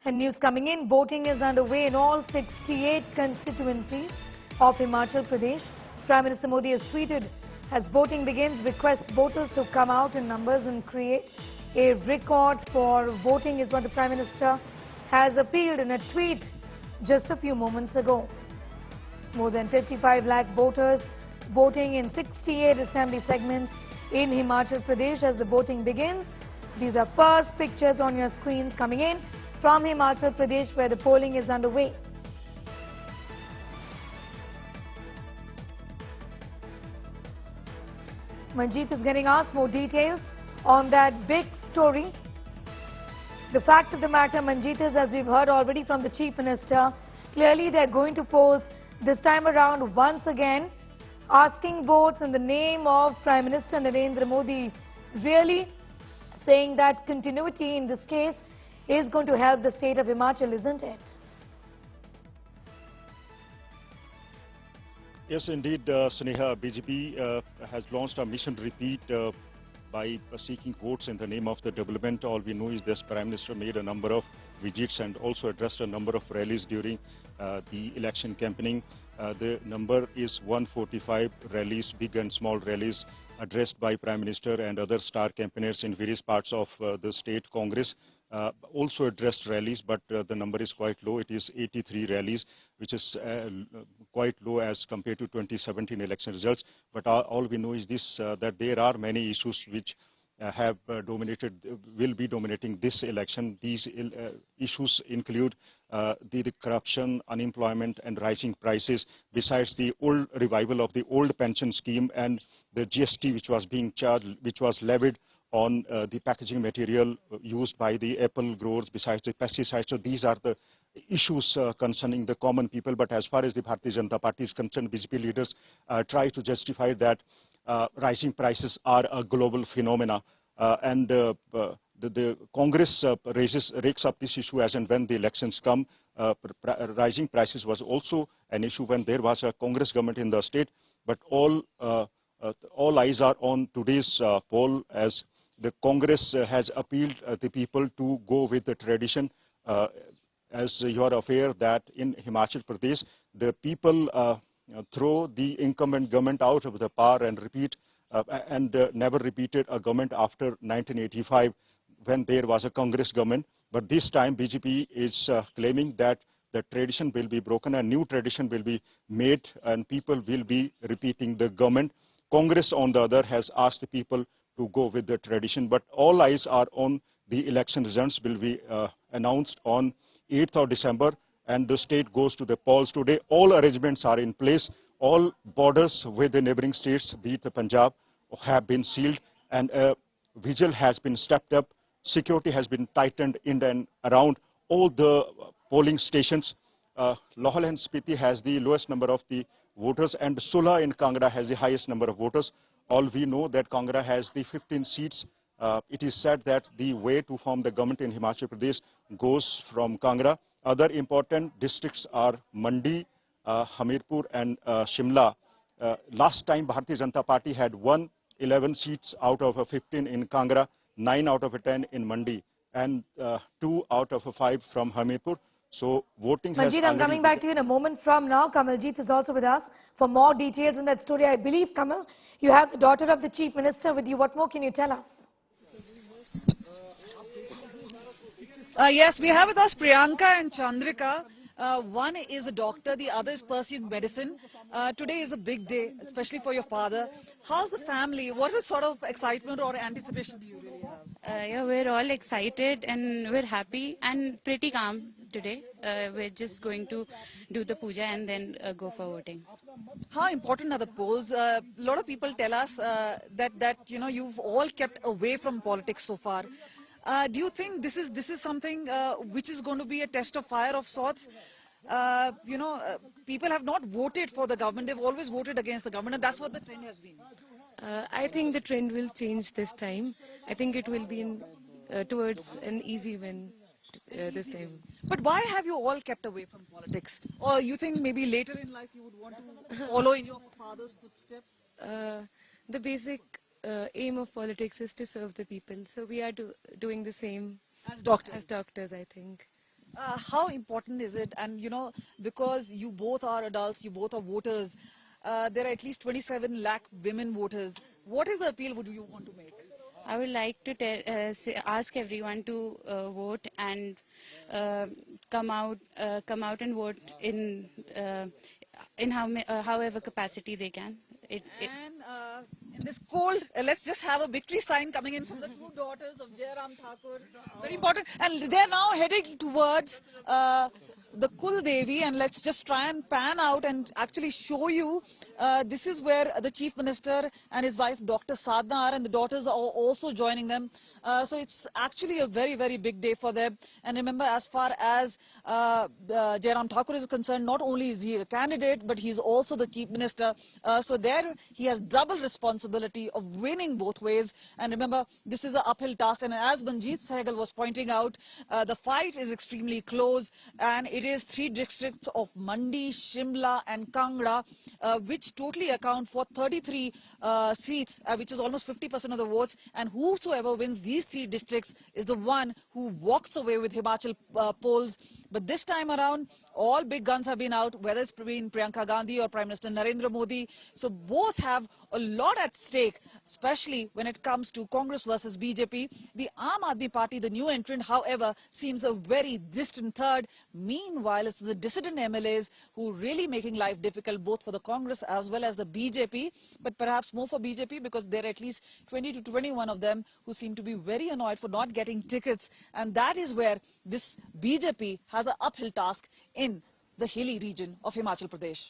And news coming in, voting is underway in all 68 constituencies of Himachal Pradesh. Prime Minister Modi has tweeted, as voting begins, requests voters to come out in numbers and create a record for voting is what the Prime Minister has appealed in a tweet just a few moments ago. More than 55 lakh voters voting in 68 assembly segments in Himachal Pradesh as the voting begins. These are first pictures on your screens coming in from Himachal Pradesh where the polling is underway. Manjeet is getting us more details on that big story. The fact of the matter, Manjeet, is as we've heard already from the Chief Minister, clearly they're going to pose this time around once again, asking votes in the name of Prime Minister Narendra Modi, really saying that continuity in this case is going to help the state of Himachal, isn't it? Yes, indeed, Sneha. BJP has launched a mission repeat by seeking votes in the name of the development. All we know is this Prime Minister made a number of visits and also addressed a number of rallies during the election campaigning. The number is 145 rallies, big and small rallies, addressed by Prime Minister and other star campaigners in various parts of the state. Congress also addressed rallies, but the number is quite low. It is 83 rallies, which is quite low as compared to 2017 election results. But all we know is this, that there are many issues which will be dominating this election. These issues include the corruption, unemployment and rising prices, besides the old revival of the old pension scheme and the GST which was being charged, which was levied on the packaging material used by the apple growers, besides the pesticides. So these are the issues concerning the common people. But as far as the Bharatiya Janata Party is concerned, BJP leaders try to justify that rising prices are a global phenomena, and the Congress rakes up this issue as and when the elections come. Rising prices was also an issue when there was a Congress government in the state, but all eyes are on today's poll, as the Congress has appealed the people to go with the tradition. As you are aware that in Himachal Pradesh, the people throw the incumbent government out of the power and never repeated a government after 1985 when there was a Congress government. But this time BJP is claiming that the tradition will be broken, a new tradition will be made and people will be repeating the government. Congress, on the other, has asked the people to go with the tradition, but all eyes are on the election results will be announced on 8th of December, and the state goes to the polls today. All arrangements are in place. All borders with the neighboring states, be it the Punjab, have been sealed, and vigil has been stepped up. Security has been tightened in and around all the polling stations. Lahaul and Spiti has the lowest number of the voters, and Sulha in Kangra has the highest number of voters. All we know that Kangra has the 15 seats. It is said that the way to form the government in Himachal Pradesh goes from Kangra. Other important districts are Mandi, Hamirpur and Shimla. Last time Bharatiya Janata Party had won 11 seats out of 15 in Kangra, 9 out of 10 in Mandi, and 2 out of 5 from Hamirpur. So voting has Manjeet, I'm coming back to you in a moment from now. Kamaljeet is also with us for more details on that story. I believe, Kamal, you have the daughter of the Chief Minister with you. What more can you tell us? Yes, we have with us Priyanka and Chandrika. One is a doctor, the other is pursuing medicine. Today is a big day, especially for your father. How's the family? What sort of excitement or anticipation do you really have? Yeah, we're all excited and we're happy and pretty calm today. We're just going to do the puja and then go for voting. How important are the polls? A lot of people tell us that you know you've all kept away from politics so far. Do you think this is something which is going to be a test of fire of sorts? People have not voted for the government. They've always voted against the government, and that's what the trend has been. I think the trend will change this time. I think it will be towards an easy win this time. But why have you all kept away from politics? Or you think maybe later in life you would want to follow in your father's footsteps? The basic aim of politics is to serve the people. So we are doing the same As doctors? As doctors, I think. How important is it? And you know, because you both are adults, you both are voters, there are at least 27 lakh women voters. What is the appeal would you want to make? I would like to ask everyone to vote and uh, come out and vote in however capacity they can. And in this cold, let's just have a victory sign coming in from the two daughters of Jairam Thakur. Very important. And they're now heading towards the Kul Devi, and let's just try and pan out and actually show you. This is where the Chief Minister and his wife Dr. Sadhna are, and the daughters are also joining them. So it's actually a very, very big day for them. And remember, as far as Jairam Thakur is concerned, not only is he a candidate, but he's also the Chief Minister. So there he has double responsibility of winning both ways. And remember, this is an uphill task. And as Manjeet Sehgal was pointing out, the fight is extremely close. And it is 3 districts of Mandi, Shimla and Kangra, which totally account for 33 seats, which is almost 50% of the votes. And whosoever wins these 3 districts is the one who walks away with Himachal polls. But this time around, all big guns have been out, whether it's been Priyanka Gandhi or Prime Minister Narendra Modi. So both have a lot at stake, especially when it comes to Congress versus BJP. The Aam Aadmi Party, the new entrant, however, seems a very distant third. Meanwhile, it's the dissident MLAs who are really making life difficult both for the Congress as well as the BJP, but perhaps more for BJP because there are at least 20 to 21 of them who seem to be very annoyed for not getting tickets. And that is where this BJP has an uphill task in the hilly region of Himachal Pradesh.